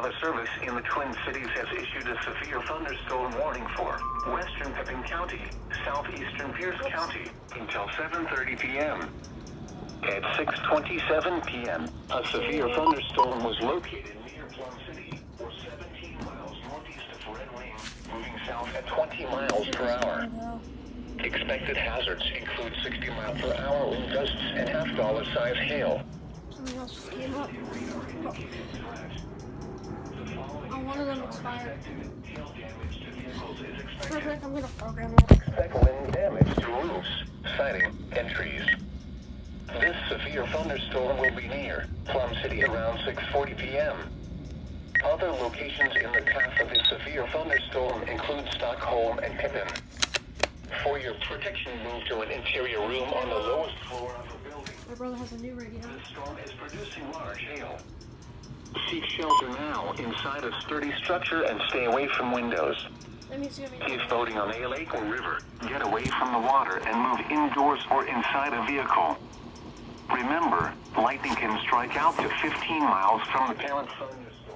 Forest Service in the Twin Cities has issued a severe thunderstorm warning for western Pepin County, southeastern Pierce County until 7:30 p.m. At 6:27 p.m., a severe thunderstorm was located near Plum City, or 17 miles northeast of Red Wing, moving south at 20 miles per hour. Expected hazards include 60 mile per hour wind gusts and half-dollar-size hail. Something else just came up. Oh, one of them expired. Perfect, I'm gonna program it. Expect wind damage to roofs, siding, and trees. This severe thunderstorm will be near Plum City around 6:40 p.m. Other locations in the path of the severe thunderstorm include Stockholm and Pepin. For your protection, move to an interior room on the lowest floor of the building. My brother has a new radio. The storm is producing large hail. Seek shelter now inside a sturdy structure and stay away from windows. That means you're gonna be. If boating on a lake or river, get away from the water and move indoors or inside a vehicle. Remember, lightning can strike out to 15 miles from the parent thunderstorm.